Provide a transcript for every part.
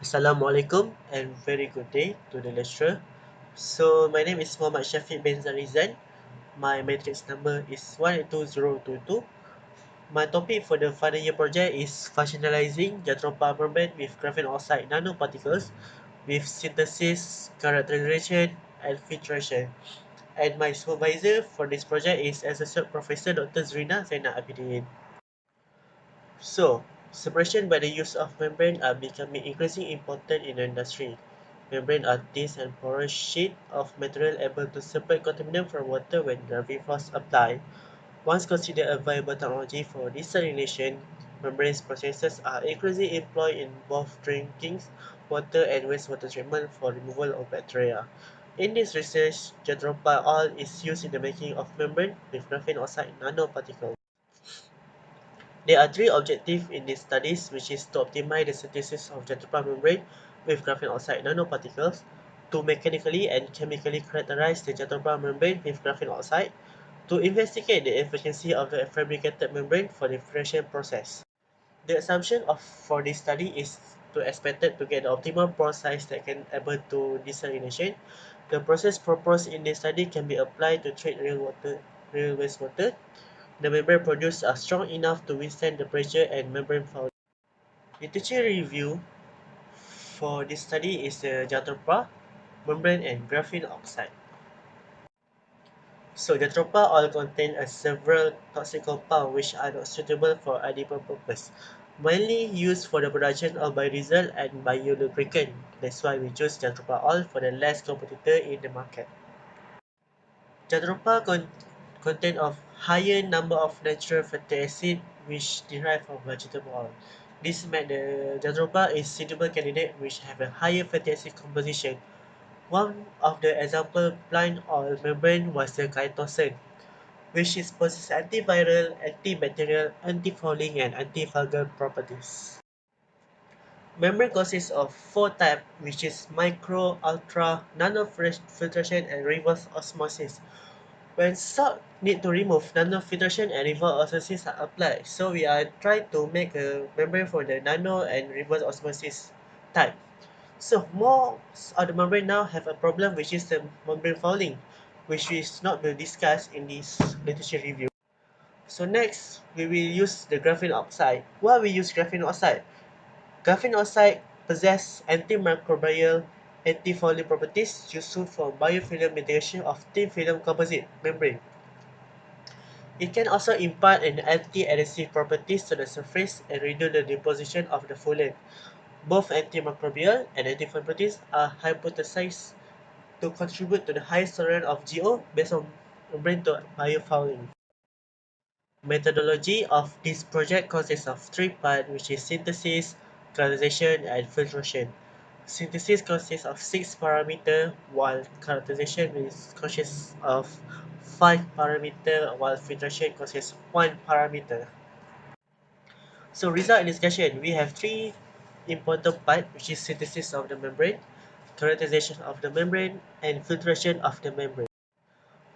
Assalamualaikum and very good day to the lecturer. So my name is Muhammad Shahfeeq Zalizan. My matrix number is 12022. My topic for the final year project is functionalizing jatropha membrane with graphene oxide nanoparticles with synthesis, characterization, and filtration. And my supervisor for this project is Associate Professor Dr. Zrina Zainal Abidin. So, separation by the use of membrane are becoming increasingly important in the industry. Membrane are thin and porous sheet of material able to separate contaminant from water when gravity force applied. Once considered a viable technology for desalination, membrane processes are increasingly employed in both drinking water and wastewater treatment for removal of bacteria. In this research, jatropha oil is used in the making of membrane with graphene oxide nanoparticles. There are three objectives in these studies, which is to optimize the synthesis of jatropha membrane with graphene oxide nanoparticles, to mechanically and chemically characterize the jatropha membrane with graphene oxide, to investigate the efficiency of the fabricated membrane for the filtration process. The assumption for this study is to expected to get the optimal process that can able to desalination. The process proposed in this study can be applied to treat real wastewater. The membrane produced are strong enough to withstand the pressure and membrane fouling. Literature review for this study is the jatropha, membrane, and graphene oxide. So jatropha oil contain several toxic compounds which are not suitable for edible purpose, mainly used for the production of biodiesel and biolubricant. That's why we choose jatropha oil for the less competitor in the market. Jatropha contain of higher number of natural fatty acid which derive from vegetable oil. This meant the jatropha is suitable candidate which have a higher fatty acid composition. One of the example plant oil membrane was the chitosan, which is possess antiviral, antibacterial, antifouling, and antifungal properties. Membrane consists of four types, which is micro, ultra, nano filtration, and reverse osmosis. When salt need to remove, nanofiltration and reverse osmosis are applied. So we are trying to make a membrane for the nano and reverse osmosis type. So most of the membrane now have a problem, which is the membrane fouling, which is not being discussed in this literature review. So next, we will use the graphene oxide. Why we use graphene oxide? Graphene oxide possess antimicrobial, antifouling properties useful for biofilm mitigation of thin film composite membrane. It can also impart an anti-adhesive properties to the surface and reduce the deposition of the foulant. Both antimicrobial and antifouling properties are hypothesized to contribute to the highest tolerance of GO based on membrane to biofouling. Methodology of this project consists of three parts, which is synthesis, characterization, and filtration. Synthesis consists of 6 parameters, while characterization consists of 5 parameters, while filtration consists of 1 parameter. So result discussion, we have three important parts, which is synthesis of the membrane, characterization of the membrane, and filtration of the membrane.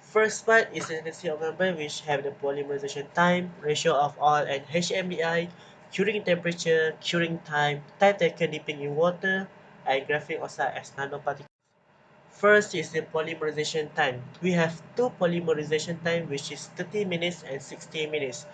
First part is the synthesis of membrane, which have the polymerization time, ratio of oil and HMDI, curing temperature, curing time, time taken dipping in water, and graphene oxide as nanoparticles. First is the polymerization time. We have two polymerization time, which is 30 minutes and 60 minutes.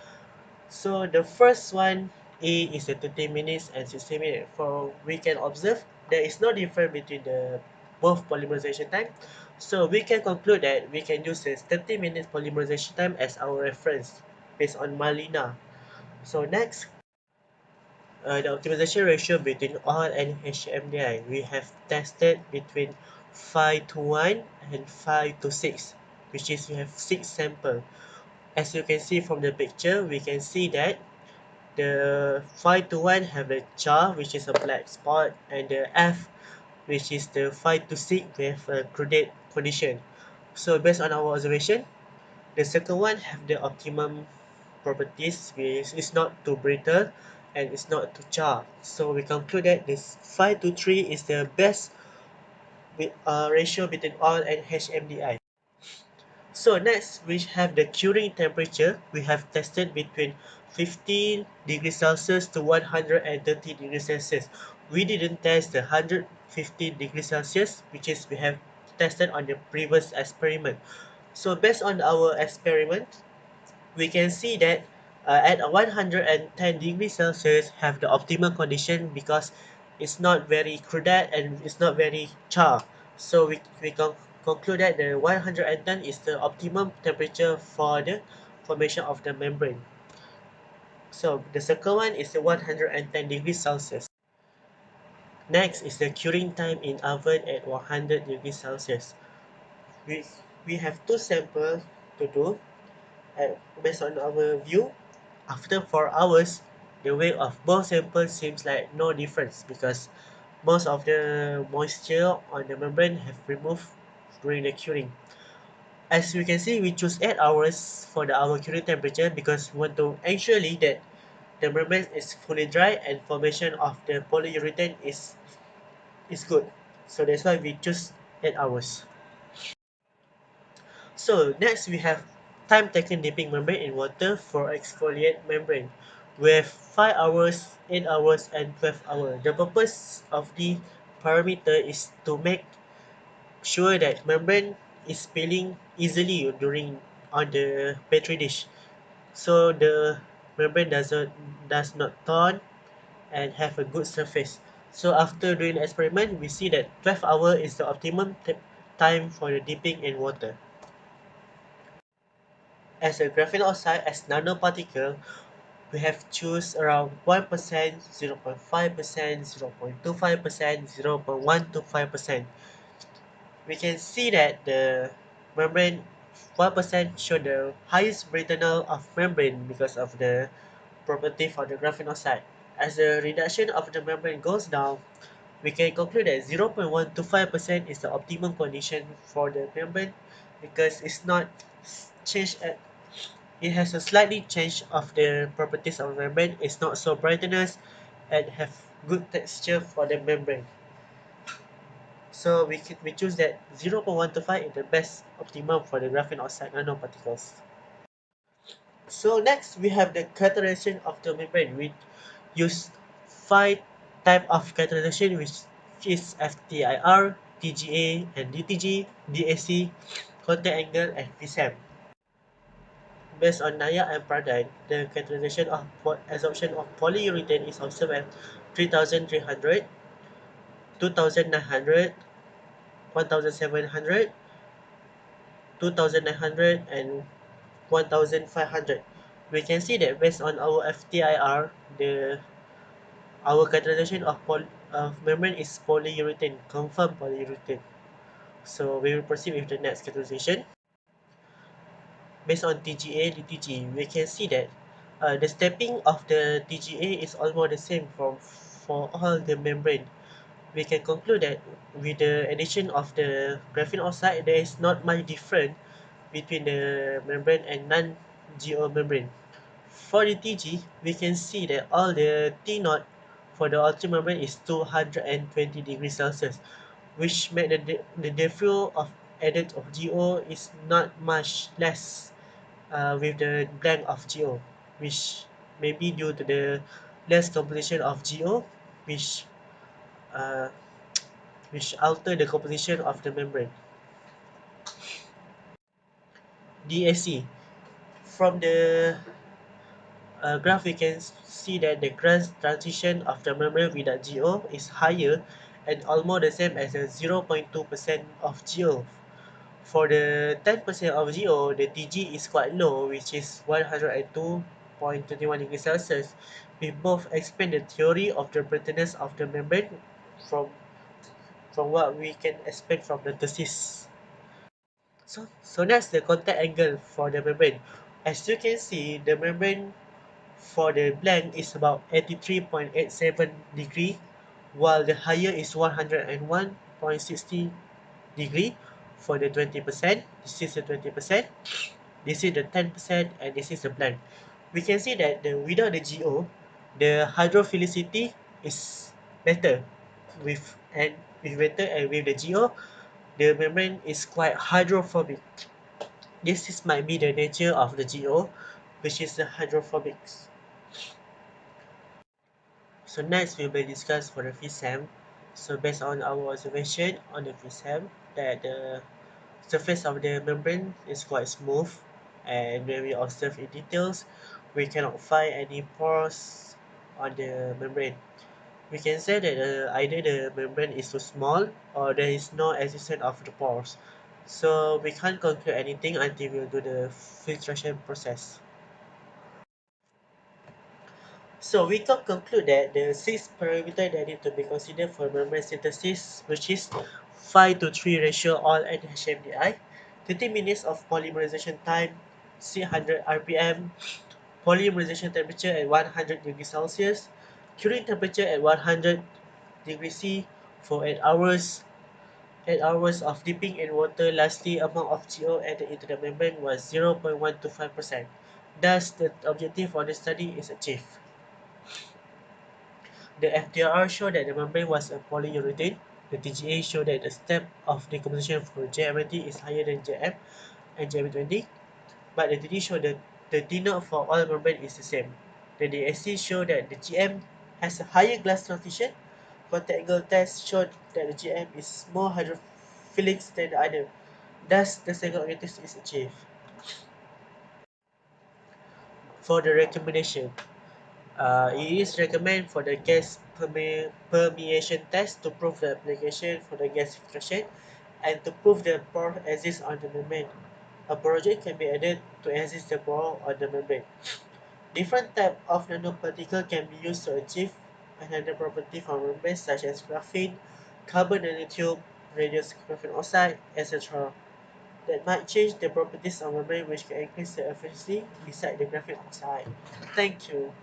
So the first one, A, is the 30 minutes and 60 minutes. For we can observe there is no difference between the both polymerization time. So we can conclude that we can use this 30 minutes polymerization time as our reference based on Malina. So next, the optimization ratio between oil and HMDI. We have tested between 5 to 1 and 5 to 6, which is we have 6 samples. As you can see from the picture, we can see that the 5 to 1 have the char, which is a black spot, and the F, which is the 5 to 6 with a crudite condition. So based on our observation, the second one have the optimum properties, which is not too brittle and it's not too char. So we conclude that this 5 to 3 is the best ratio between oil and HMDI. So next, we have the curing temperature. We have tested between 15 degrees Celsius to 130 degrees Celsius. we didn't test the 150 degrees Celsius, which is we have tested on the previous experiment. So based on our experiment, we can see that at 110 degrees Celsius have the optimal condition because it's not very crowded and it's not very char. So we can conclude that the 110 is the optimum temperature for the formation of the membrane. So the second one is the 110 degrees Celsius. Next is the curing time in oven at 100 degrees Celsius. We, we have two samples to do. Based on our view, after 4 hours, the weight of both samples seems like no difference because most of the moisture on the membrane have removed during the curing. As you can see, we choose 8 hours for our curing temperature because we want to ensure that the membrane is fully dry and formation of the polyurethane is good. So that's why we choose 8 hours. So next we have time taken dipping membrane in water for exfoliate membrane. We have 5 hours, 8 hours and 12 hours. The purpose of the parameter is to make sure that membrane is peeling easily during on the petri dish. So the membrane does not turn and have a good surface. So after doing the experiment, we see that 12 hours is the optimum time for the dipping in water. As a graphene oxide as nanoparticle, we have choose around 1%, 0.5%, 0.25%, 0.125%. We can see that the membrane 1% show the highest brittle of membrane because of the property for the graphene oxide. As the reduction of the membrane goes down, we can conclude that 0.125% is the optimum condition for the membrane because it's not changed at it has a slightly change of the properties of the membrane. It's not so brightness and have good texture for the membrane. So we choose that 0.125 is the best optimum for the graphene oxide nanoparticles. So next we have the characterization of the membrane. We use 5 type of characterization which is FTIR, TGA and DTG, DAC, contact angle and VSAM. Based on Naya and Pradhan, the characterization of absorption of polyurethane is observed at 3300, 2900, 1700, 2900 and 1500. We can see that based on our FTIR, the our characterization of membrane is polyurethane, confirmed polyurethane. So we will proceed with the next characterization. Based on TGA, DTG, we can see that the stepping of the TGA is almost the same for all the membrane. We can conclude that with the addition of the graphene oxide, there is not much difference between the membrane and non-GO membrane. For the TG, we can see that all the T naught for the ultra membrane is 220 degrees Celsius, which made the difference of added of GO is not much less with the blank of GO, which may be due to the less composition of GO, which uh, which alter the composition of the membrane. DAC. From the graph, we can see that the gas transition of the membrane without GO is higher and almost the same as the 0.2% of GO. For the 10% of GO, the TG is quite low, which is 102.21 degrees Celsius. We both explain the theory of the brittleness of the membrane from from what we can expect from the thesis. So that's the contact angle for the membrane. As you can see, the membrane for the blank is about 83.87 degree, while the higher is 101.60 degree for the 20%. This is the 20%. This is the 10% and this is the blank. We can see that without the GO, the hydrophilicity is better with better and with the GO, the membrane is quite hydrophobic. Might be the nature of the GO, which is the hydrophobic. So next we will discuss for the fifth sem. So based on our observation on the fifth sem, that the surface of the membrane is quite smooth, and when we observe in details, we cannot find any pores on the membrane. We can say that either the membrane is too small or there is no existence of the pores. So we can't conclude anything until we do the filtration process. So we can conclude that the six parameters that need to be considered for membrane synthesis, which is 5 to 3 ratio all NHMDI, 30 minutes of polymerization time, 600 RPM, polymerization temperature at 100 degrees Celsius, curing temperature at 100 degrees C for 8 hours. 8 hours of dipping in water. Lastly, amount of GO added into the membrane was 0.125%. Thus, the objective of the study is achieved. The FDR showed that the membrane was a polyurethane. The TGA showed that the step of decomposition for JMT is higher than JM and JM20, but the TD showed that the thinner for all membrane is the same. The DSC showed that the GM has a higher glass transition. Contact angle test showed that the GM is more hydrophilic than the other. Thus, the second objective is achieved. For the recommendation, it is recommended for the gas permeation test to prove the application for the gas filtration and to prove the pore exists on the membrane. A project can be added to exist the pore on the membrane. Different types of nanoparticles can be used to achieve another property from membranes such as graphene, carbon nanotube, radius graphene oxide, etc. that might change the properties of membrane which can increase the efficiency beside the graphene oxide. Thank you.